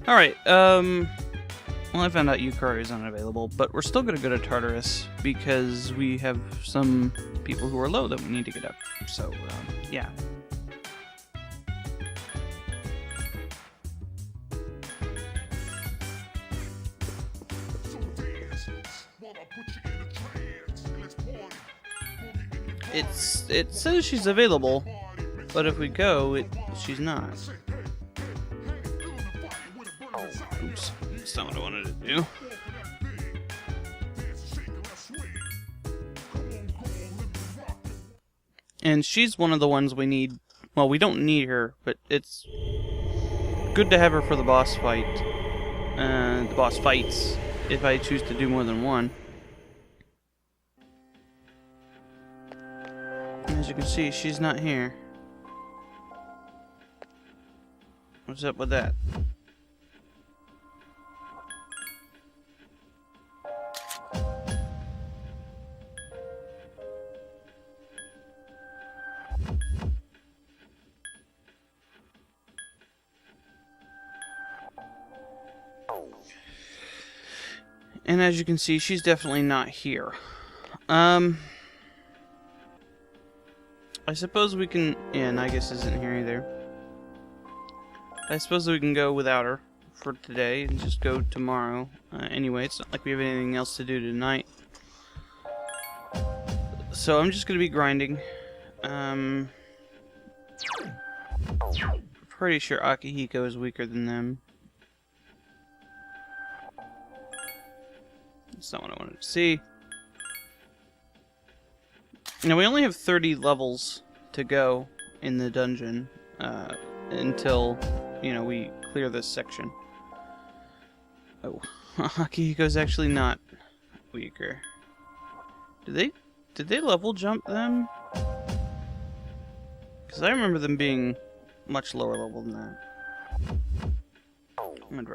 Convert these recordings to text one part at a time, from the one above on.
Alright, well, I found out Yukari is unavailable, but we're still gonna go to Tartarus because we have some people who are low that we need to get up. So, yeah. It says she's available, but if we go, she's not. Oops, that's not what I wanted to do. And she's one of the ones we need. Well, we don't need her, but it's good to have her for the boss fight. The boss fights, if I choose to do more than one. As you can see, she's not here. What's up with that? And as you can see, she's definitely not here. I suppose we can... Yeah, Nagus isn't here either. I suppose we can go without her for today and just go tomorrow. Anyway, it's not like we have anything else to do tonight. So I'm just going to be grinding. Pretty sure Akihiko is weaker than them. That's not what I wanted to see. Now, we only have 30 levels to go in the dungeon until, you know, we clear this section. Oh, Akihiko's actually not weaker. Did they level jump them? Because I remember them being much lower level than that.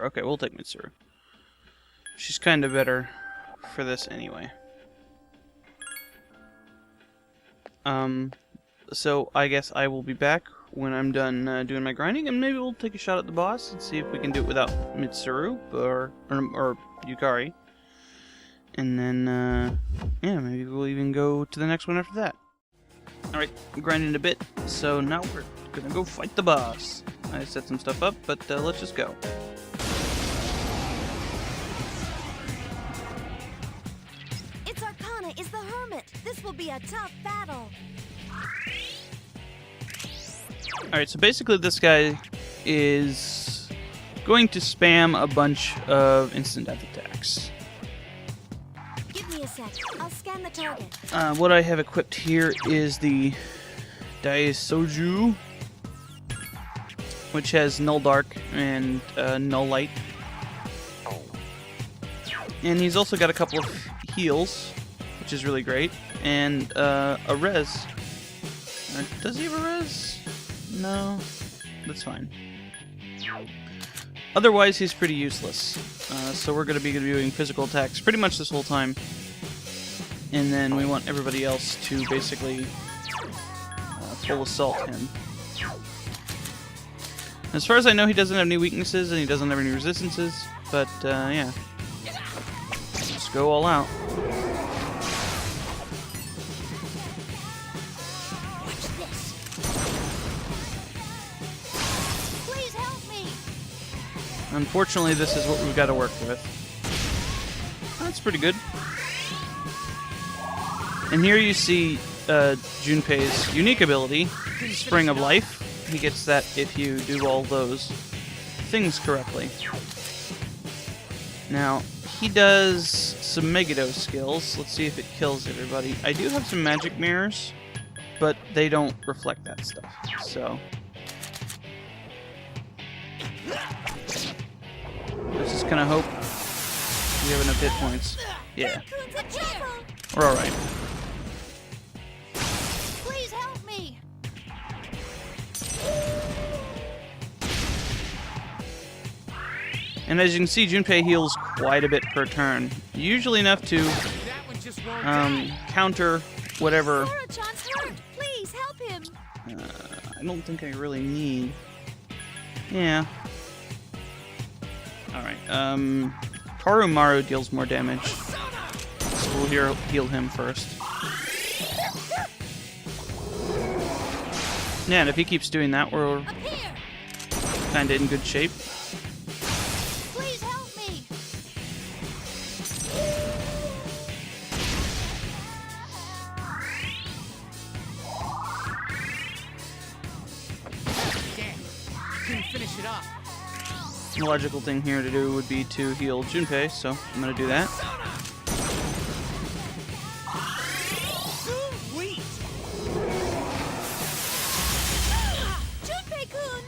Okay, we'll take Mitsuru. She's kind of better for this anyway. So I guess I will be back when I'm done doing my grinding, and maybe we'll take a shot at the boss and see if we can do it without Mitsuru or Yukari. And then, yeah, maybe we'll even go to the next one after that. Alright, I'm grinding a bit, so now we're gonna go fight the boss. I set some stuff up, but let's just go. Is the hermit. This will be a tough battle. Alright, so basically this guy is going to spam a bunch of instant death attacks. Give me a sec. I'll scan the target. What I have equipped here is the Daisoju, which has Null Dark and Null Light. And he's also got a couple of heals, which is really great, and a res. Does he have a res? No, that's fine. Otherwise, he's pretty useless. So we're going to be doing physical attacks pretty much this whole time, and then we want everybody else to basically full assault him. As far as I know, he doesn't have any weaknesses and he doesn't have any resistances, but yeah, just go all out. Unfortunately, this is what we've got to work with. That's pretty good. And here you see Junpei's unique ability, Spring of Life. He gets that if you do all those things correctly. Now, he does some Megiddo skills. Let's see if it kills everybody. I do have some magic mirrors, but they don't reflect that stuff. So... let's just kind of hope we have enough hit points. Yeah. We're alright. Please help me. And as you can see, Junpei heals quite a bit per turn. Usually enough to counter whatever... Please help him. I don't think I really need... Yeah. Alright, Karumaru deals more damage. So we'll heal him first. Yeah, and if he keeps doing that, we're kinda in good shape. Please help me. Damn, couldn't finish it off. The logical thing here to do would be to heal Junpei, so I'm gonna do that. Sweet. Junpei-kun!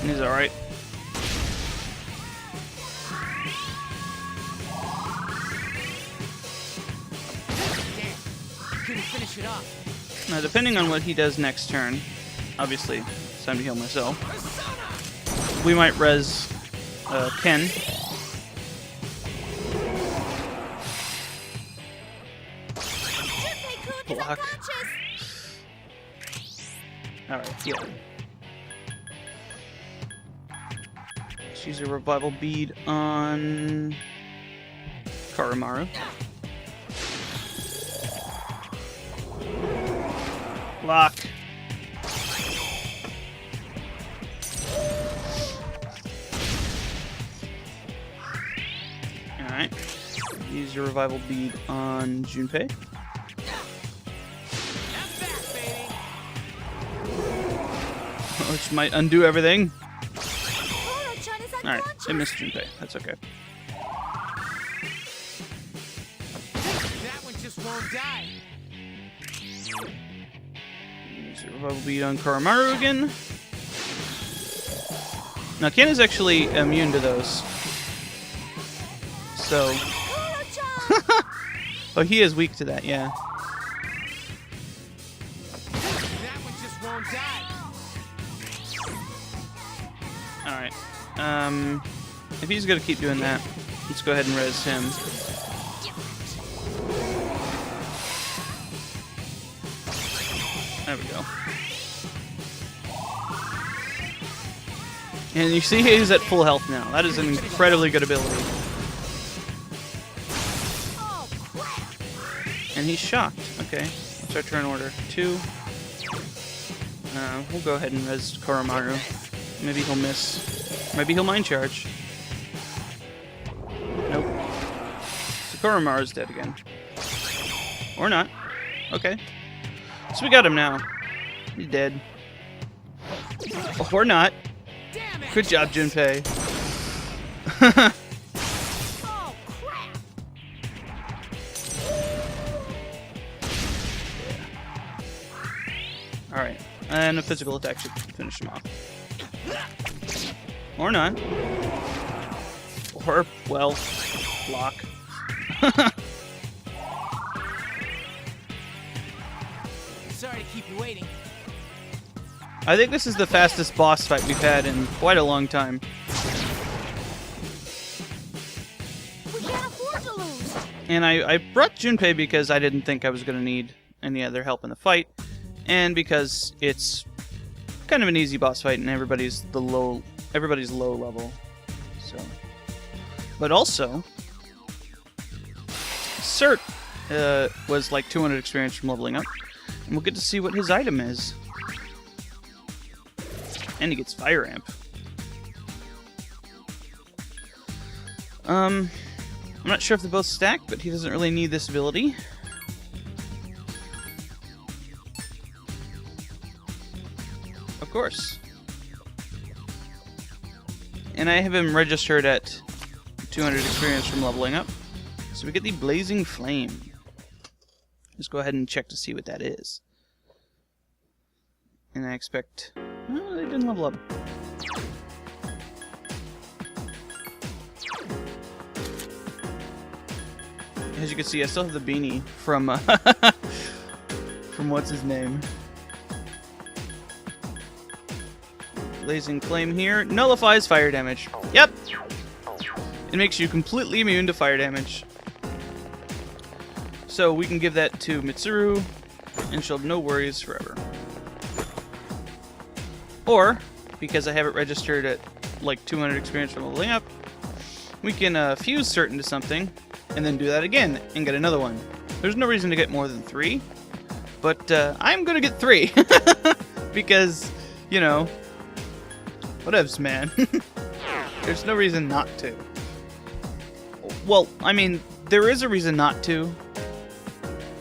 He's alright. Damn, couldn't finish it off. Now, depending on what he does next turn, obviously, it's time to heal myself. We might res Ken. Junpei-kun is Block. unconscious! Alright, heal. Let's use a revival bead on Karumaru. Block. Alright. Use your revival bead on Junpei. Which might undo everything. Koro-chan is Alright, unconscious! it missed Junpei. That's okay. That one just won't die. Use your revival bead on Karumaru again. Now, Ken is actually immune to those. So... Koro-chan! Oh, he is weak to that, yeah. That one just won't die. Alright. If he's gonna keep doing that, let's go ahead and res him. There we go. And you see he's at full health now. That is an incredibly good ability. Oh, crap! And he's shocked. Okay. What's our turn order? 2. We'll go ahead and res Koromaru. Maybe he'll miss. Maybe he'll mind charge. Nope. So Koromaru's dead again. Or not. Okay. So we got him now. He's dead. Or not. Damn it. Good job, Junpei. Oh, crap! Alright. And a physical attack should finish him off. Or not. Or, well, block. Sorry to keep you waiting. I think this is the fastest boss fight we've had in quite a long time. We can't afford to lose! And I brought Junpei because I didn't think I was going to need any other help in the fight. And because it's kind of an easy boss fight and everybody's low level. So, but also, Cert was like 200 experience from leveling up. And we'll get to see what his item is. And he gets Fire Amp. I'm not sure if they both stack, but he doesn't really need this ability. Of course. And I have him registered at 200 experience from leveling up. So we get the Blazing Flame. Let's go ahead and check to see what that is. And I expect... Oh, they didn't level up. As you can see, I still have the beanie from from what's his name. Blazing Flame here nullifies fire damage. Yep. It makes you completely immune to fire damage. So we can give that to Mitsuru, and she'll have no worries forever. Or, because I have it registered at like 200 experience from leveling up. We can fuse certain to something, and then do that again, and get another one. There's no reason to get more than 3, but I'm gonna get 3. Because, you know, whatevs, man. There's no reason not to. Well, I mean, there is a reason not to,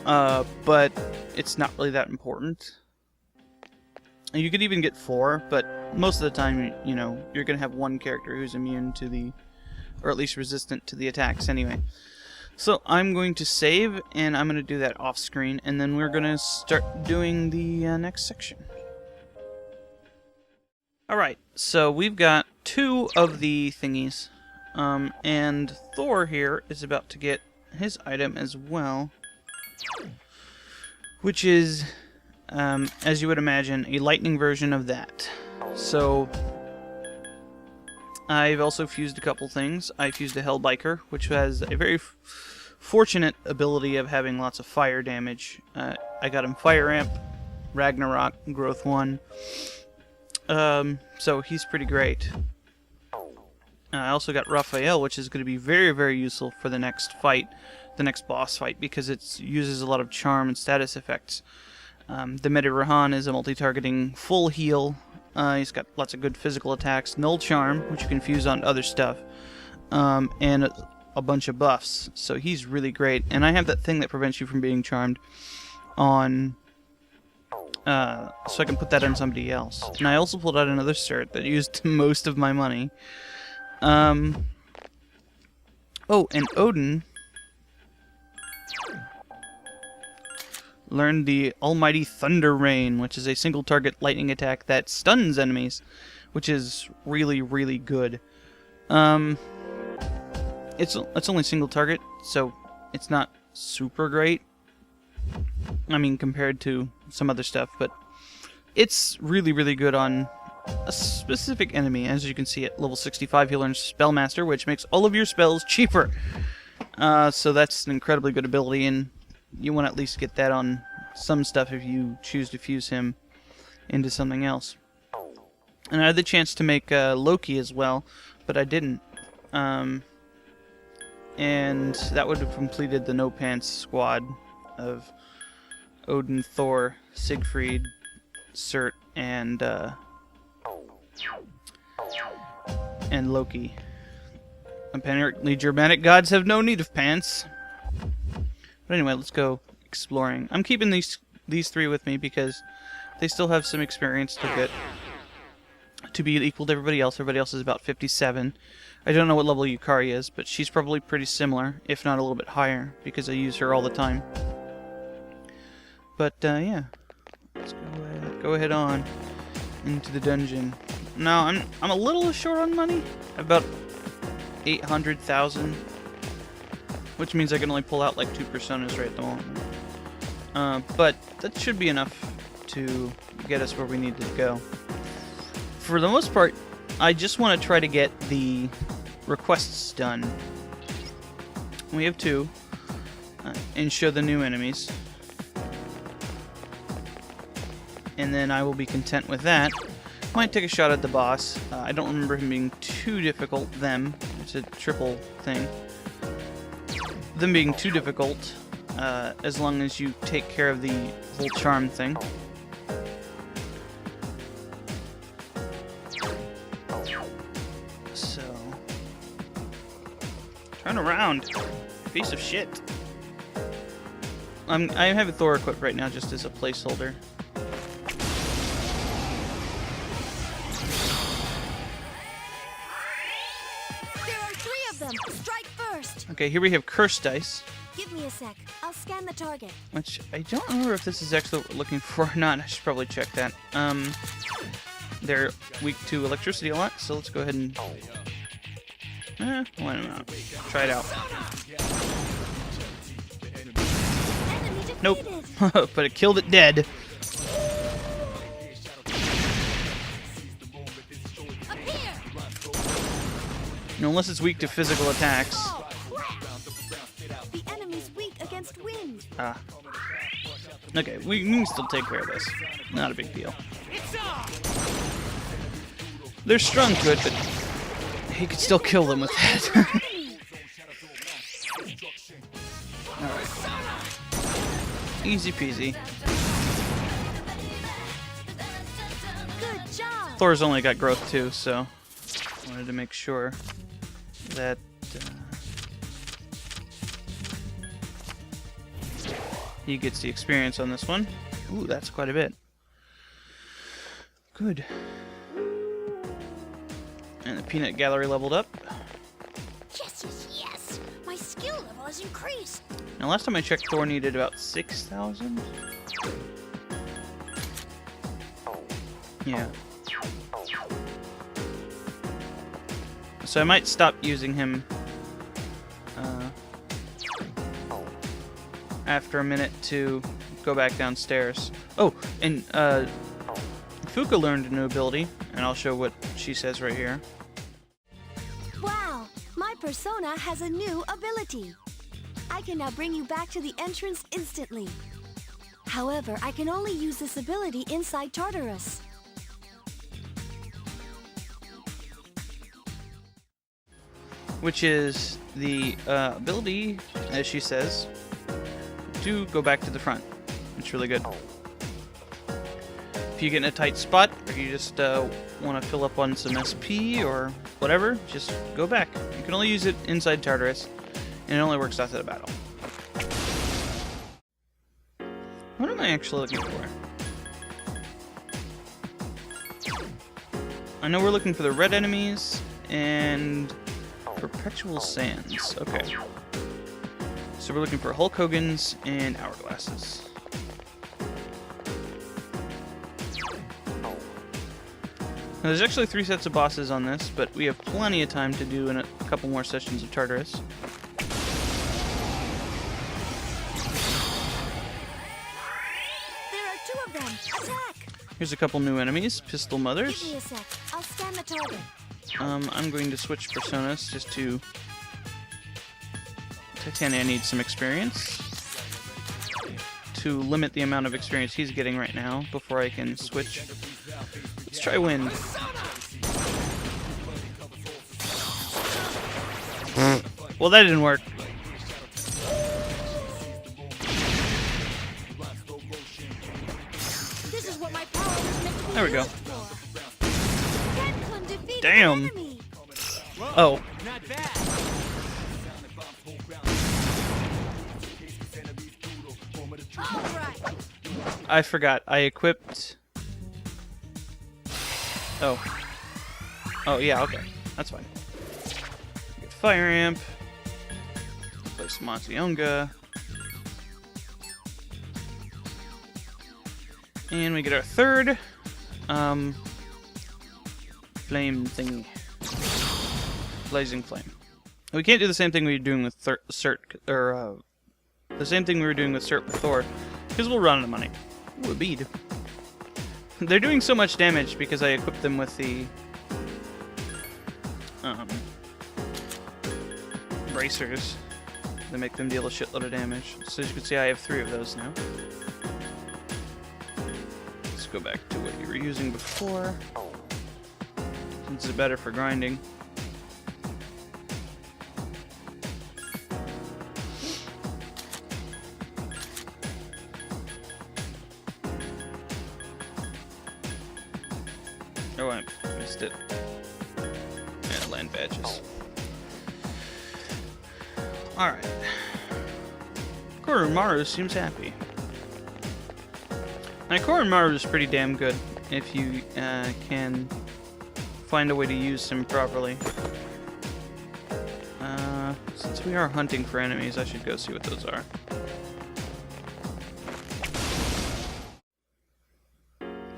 but it's not really that important. You could even get 4, but most of the time, you know, you're going to have one character who's immune to the, or at least resistant to the attacks anyway. So I'm going to save, and I'm going to do that off screen, and then we're going to start doing the next section. Alright, so we've got 2 of the thingies, and Thor here is about to get his item as well, which is, as you would imagine, a lightning version of that. So I've also fused a couple things. I fused a Hellbiker, which has a very fortunate ability of having lots of fire damage. I got him Fire Amp, Ragnarok, Growth 1. So he's pretty great. I also got Raphael, which is going to be very, very useful for the next fight, the next boss fight, because it uses a lot of charm and status effects. The Medi Rahan is a multi-targeting full heal. He's got lots of good physical attacks, null charm, which you can fuse on other stuff, and a bunch of buffs. So he's really great. And I have that thing that prevents you from being charmed on... so I can put that on somebody else. And I also pulled out another cert that used most of my money. Oh, and Odin learned the Almighty Thunder Rain, which is a single target lightning attack that stuns enemies, which is really, really good. It's only single target, so it's not super great. I mean, compared to some other stuff, but it's really, really good on a specific enemy. As you can see, at level 65, he learns Spellmaster, which makes all of your spells cheaper. So that's an incredibly good ability, and you want to at least get that on some stuff if you choose to fuse him into something else. And I had the chance to make Loki as well, but I didn't. And that would have completed the No Pants squad of Odin, Thor, Siegfried, Surt, and Loki. Apparently Germanic gods have no need of pants. But anyway, let's go exploring. I'm keeping these 3 with me because they still have some experience to get to be equal to everybody else. Everybody else is about 57. I don't know what level Yukari is, but she's probably pretty similar, if not a little bit higher, because I use her all the time. But yeah, let's go ahead on into the dungeon. Now I'm a little short on money, about 800,000, which means I can only pull out like 2 personas right at the moment. But that should be enough to get us where we need to go. For the most part, I just want to try to get the requests done. We have 2, and show the new enemies. And then I will be content with that. Might take a shot at the boss. I don't remember him being too difficult, It's a triple thing. Them being too difficult, as long as you take care of the whole charm thing. So... turn around, piece of shit. I have a Thor equipped right now just as a placeholder. Strike first. Okay, here we have Curse Dice. Give me a sec. I'll scan the target. Which, I don't remember if this is actually what we're looking for or not. I should probably check that. They're weak to electricity a lot, so let's go ahead and... why not? Try it out. Nope. But it killed it dead. Unless it's weak to physical attacks. The enemy's weak against wind. Ah. Okay, we can still take care of this. Not a big deal. They're strung to it, but he could still kill them with that. Alright. Easy peasy. Good job. Thor's only got growth too, so I wanted to make sure that he gets the experience on this one. Ooh, that's quite a bit. Good. And the peanut gallery leveled up. Yes, yes, yes. My skill level has increased. Now, last time I checked, Thor needed about 6,000. Yeah. So I might stop using him after a minute to go back downstairs. Oh, and Fuka learned a new ability, and I'll show what she says right here. Wow, my persona has a new ability. I can now bring you back to the entrance instantly. However, I can only use this ability inside Tartarus. Which is the ability, as she says, to go back to the front. It's really good. If you get in a tight spot, or you just want to fill up on some SP or whatever, just go back. You can only use it inside Tartarus, and it only works after the battle. What am I actually looking for? I know we're looking for the red enemies, and Perpetual Sands. Okay. So we're looking for Hulk Hogan's and Hourglasses. Now, there's actually 3 sets of bosses on this, but we have plenty of time to do in a couple more sessions of Tartarus. There are 2 of them. Attack! Here's a couple new enemies, Pistol Give Mothers. me a sec. I'll scan the target. I'm going to switch personas just to... Titania needs some experience. To limit the amount of experience he's getting right now before I can switch. Let's try Wind. Well, that didn't work. This is what my power was meant to be There we go. used for. Kenklin defeated Damn. the enemy. Oh. Not bad. All right. I forgot. I equipped... Oh. Oh, yeah, okay. That's fine. Get Fire Amp. Place Masionga. And we get our third flame thingy. Blazing Flame. We can't do the same thing we were doing with Cert, or the same thing we were doing with Cert with Thor, because we'll run out of money. Ooh, a bead. They're doing so much damage because I equipped them with the bracers that make them deal a shitload of damage. So as you can see, I have 3 of those now. Let's go back to what you were using before. Since it's better for grinding. Oh, I missed it. Yeah, land badges. Alright. Koromaru seems happy. Now, Koromaru is pretty damn good if you can find a way to use him properly. Since we are hunting for enemies, I should go see what those are.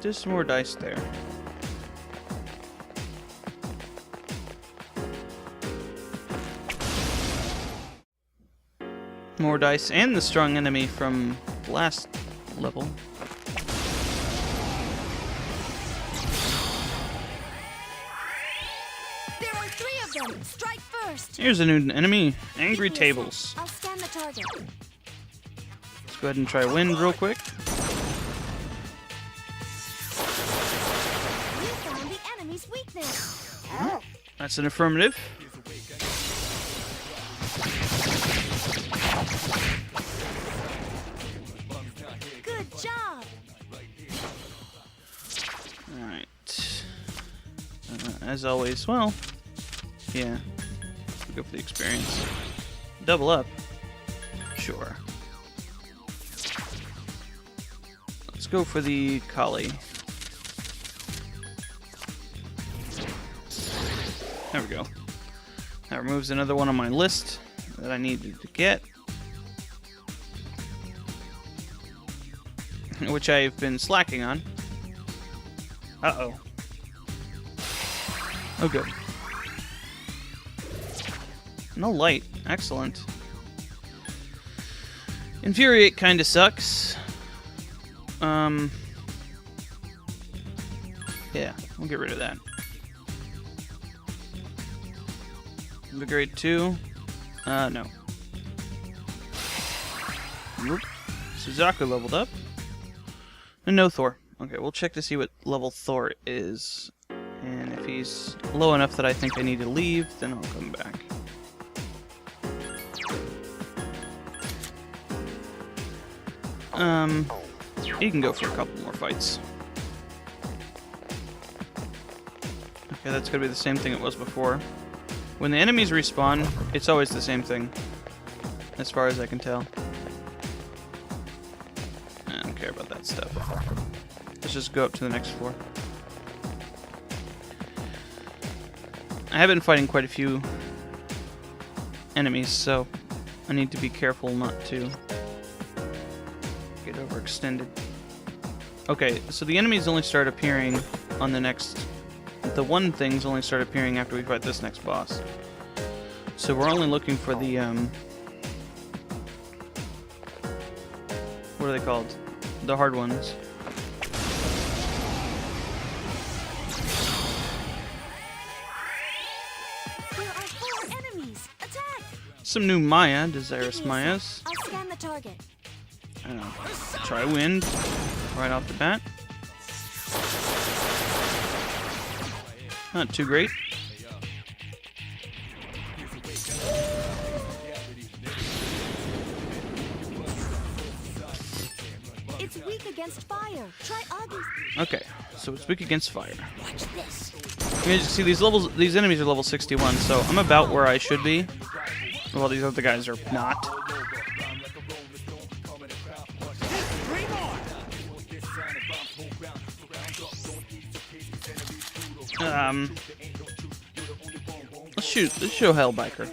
There's some more dice there. More dice and the strong enemy from the last level. There are 3 of them. Strike first. Here's a new enemy, Angry Give me a sec. Tables. I'll scan the target. Let's go ahead and try Wind real quick. You found the enemy's weakness. That's an affirmative. Good job. Alright. As always, well, yeah. We go for the experience. Double up. Sure. Let's go for the Kali. There we go. That removes another one on my list that I needed to get. Which I've been slacking on. Uh-oh. Oh, good. No light. Excellent. Infuriate kinda sucks. Yeah, we'll get rid of that. Invigorate 2. No. Whoop. Suzaku leveled up. And no Thor. Okay, we'll check to see what level Thor is. And if he's low enough that I think I need to leave, then I'll come back. He can go for a couple more fights. Okay, that's gonna be the same thing it was before. When the enemies respawn, it's always the same thing. As far as I can tell. I don't care about that stuff. Let's just go up to the next floor. I have been fighting quite a few enemies, so I need to be careful not to get overextended. Okay, so the enemies only start appearing on the next... The one things only start appearing after we fight this next boss. So we're only looking for the, what are they called? The hard ones. There are 4 enemies. Attack! Some new Maya, Desirous Give me a Mayas. sec. I'll scan the target. Try wind right off the bat. Not too great. It's weak against fire. Try August. Okay, so it's weak against fire. Watch this. You guys see these enemies are level 61, so I'm about where I should be. Well, these other guys are not. Let's show Hellbiker.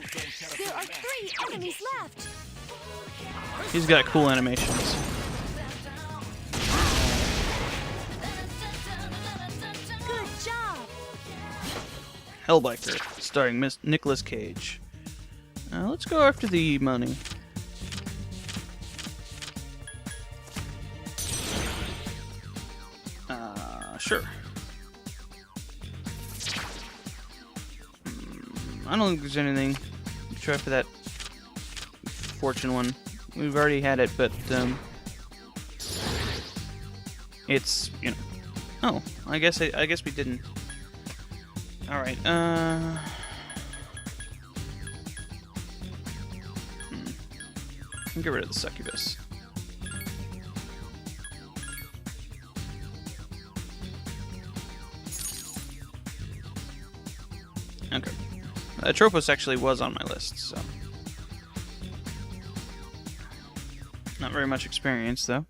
There are 3 enemies left. He's got cool animations. Good job. Hellbiker, starring Miss Nicolas Cage. Let's go after the money. Sure. I don't think there's anything. Try for that fortune one. We've already had it, but it's, you know. Oh, I guess we didn't. All right. Get rid of the succubus. Okay. Tropos actually was on my list, so. Not very much experience, though.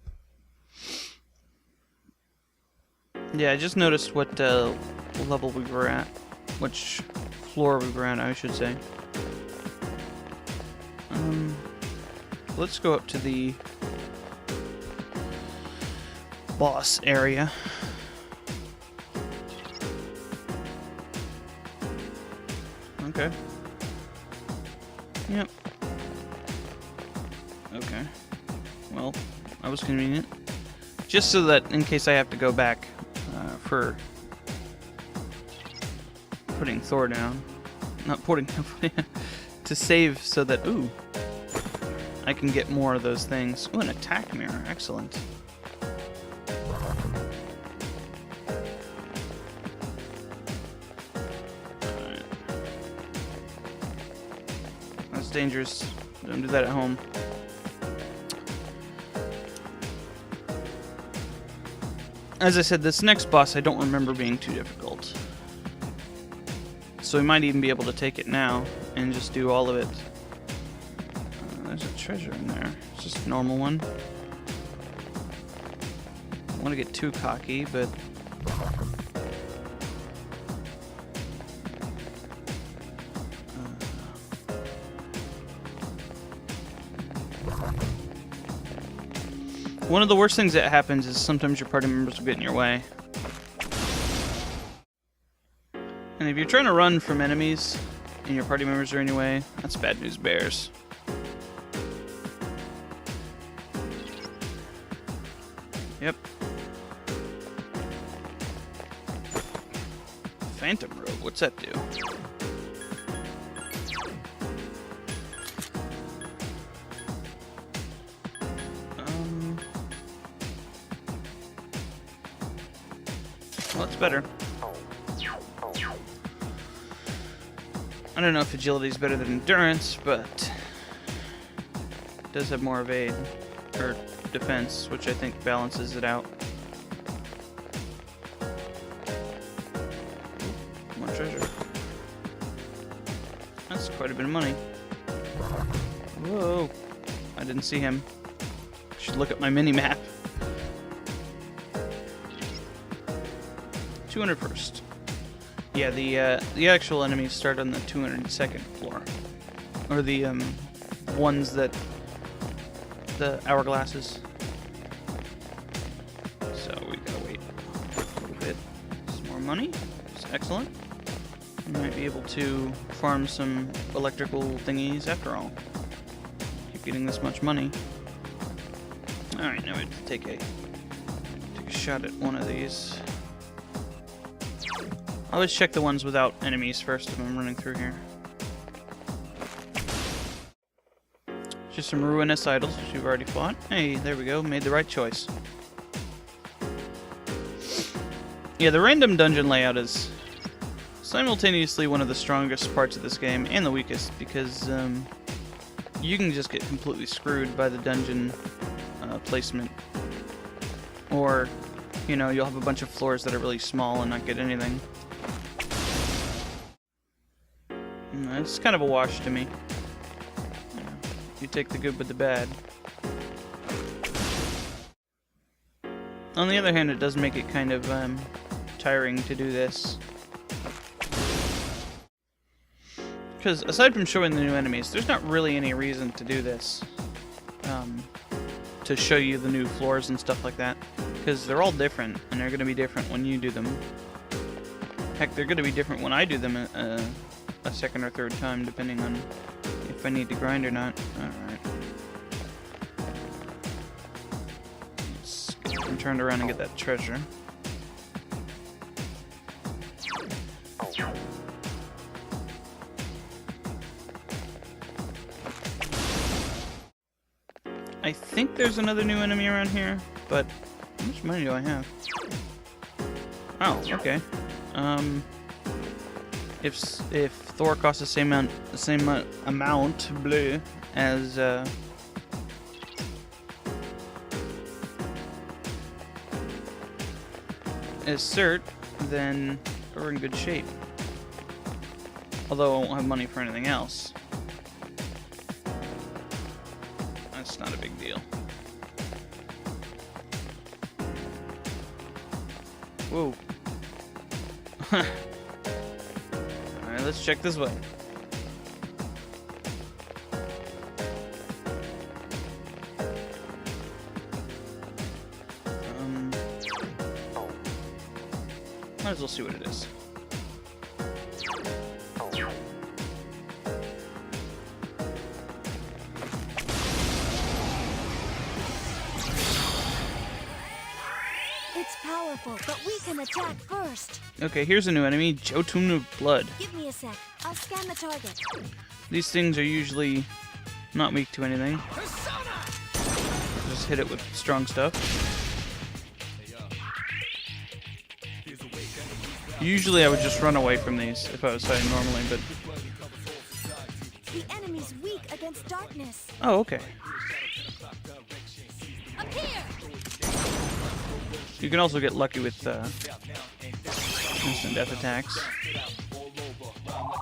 Yeah, I just noticed what level we were at. Which floor we were at, I should say. Let's go up to the boss area. Okay. Yep. Okay. Well, that was convenient. Just so that in case I have to go back for putting Thor down. Not putting to save so that, ooh, I can get more of those things. Ooh, an attack mirror. Excellent. Alright. dangerous. Don't do that at home. As I said, this next boss I don't remember being too difficult. So we might even be able to take it now and just do all of it. There's a treasure in there. It's just a normal one. I don't want to get too cocky, but... One of the worst things that happens is sometimes your party members will get in your way. And if you're trying to run from enemies and your party members are in your way, that's bad news bears. Yep. Phantom Robe, what's that do? Well, that's better. I don't know if agility is better than endurance, but it does have more evade or defense, which I think balances it out. More treasure. That's quite a bit of money. Whoa! I didn't see him. Should look at my mini map. 201st. Yeah, the actual enemies start on the 202nd floor, or the ones that the hourglasses. So we gotta wait a little bit. Some more money. It's excellent. We might be able to farm some electrical thingies after all. Keep getting this much money. All right, now we have to take a shot at one of these. I always check the ones without enemies first if I'm running through here. Just some ruinous idols, which we've already fought. Hey, there we go. Made the right choice. Yeah, the random dungeon layout is simultaneously one of the strongest parts of this game and the weakest, because you can just get completely screwed by the dungeon placement. Or, you know, you'll have a bunch of floors that are really small and not get anything. It's kind of a wash to me. You take the good with the bad. On the other hand, it does make it kind of tiring to do this. Because aside from showing the new enemies, there's not really any reason to do this. To show you the new floors and stuff like that. Because they're all different, and they're going to be different when you do them. Heck, they're going to be different when I do them a second or third time, depending on if I need to grind or not. Alright. Let's get them turned around and get that treasure. I think there's another new enemy around here, but how much money do I have? Oh, okay. If Thor costs the same amount blue as Cert, then we're in good shape. Although I won't have money for anything else. That's not a big deal. Whoa. Alright, let's check this way. Might as well see what it is. It's powerful, but we can attack first. Okay, here's a new enemy, Jotun of Blood. Give me a sec. I'll scan the target. These things are usually not weak to anything. Just hit it with strong stuff. Usually I would just run away from these if I was fighting normally, but The enemy's weak against darkness. Oh, okay. Appear! You can also get lucky with instant death attacks.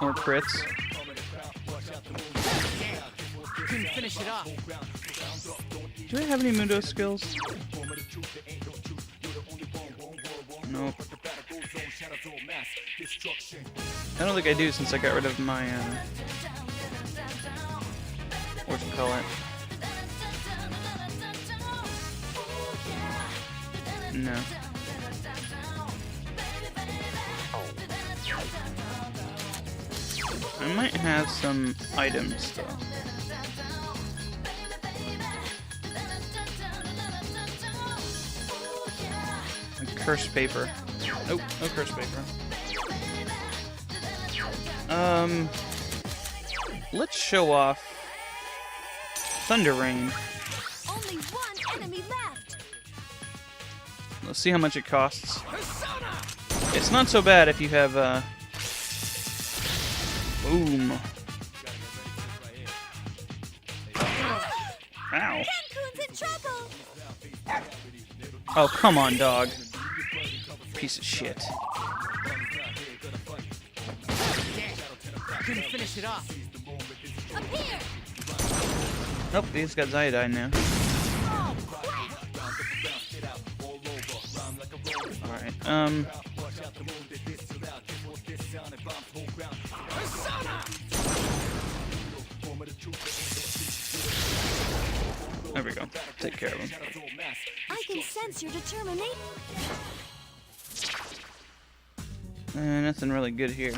Or crits. Couldn't finish it off. Do I have any Mundo skills? Nope. I don't think I do since I got rid of my, whatchamacallit? No. I might have some items, though. Like cursed paper. Nope, no cursed paper. Let's show off Thunder Rain. Only one enemy left. Let's see how much it costs. It's not so bad if you have, boom. Ow. Cancun's in trouble. Oh, come on, dog. Piece of shit. Couldn't finish it off. Appear! Nope, he's got Ziodine now. Oh, crap! Alright, there we go. Take care of him. I can sense your determination. Nothing really good here.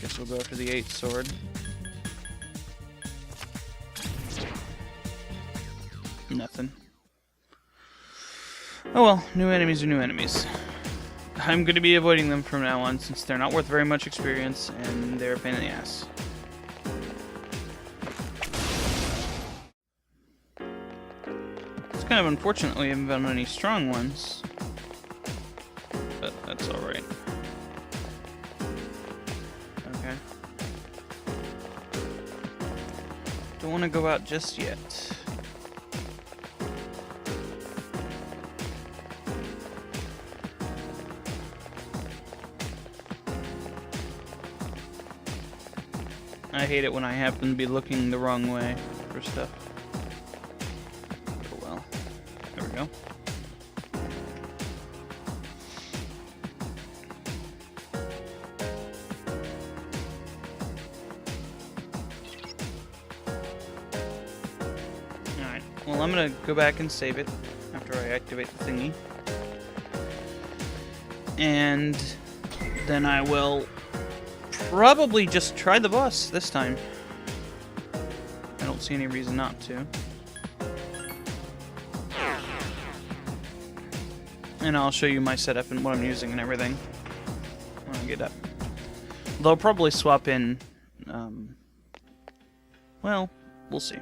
Guess we'll go after the 8th sword. Nothing. Oh well, new enemies are new enemies. I'm going to be avoiding them from now on since they're not worth very much experience and they're a pain in the ass. It's kind of unfortunate we haven't found any strong ones, but that's alright. Okay. Don't want to go out just yet. I hate it when I happen to be looking the wrong way for stuff. Oh well. There we go. Alright, well I'm gonna go back and save it after I activate the thingy. And then I will probably just try the boss this time. I don't see any reason not to. And I'll show you my setup and what I'm using and everything when I get up. They'll probably swap in, well, we'll see.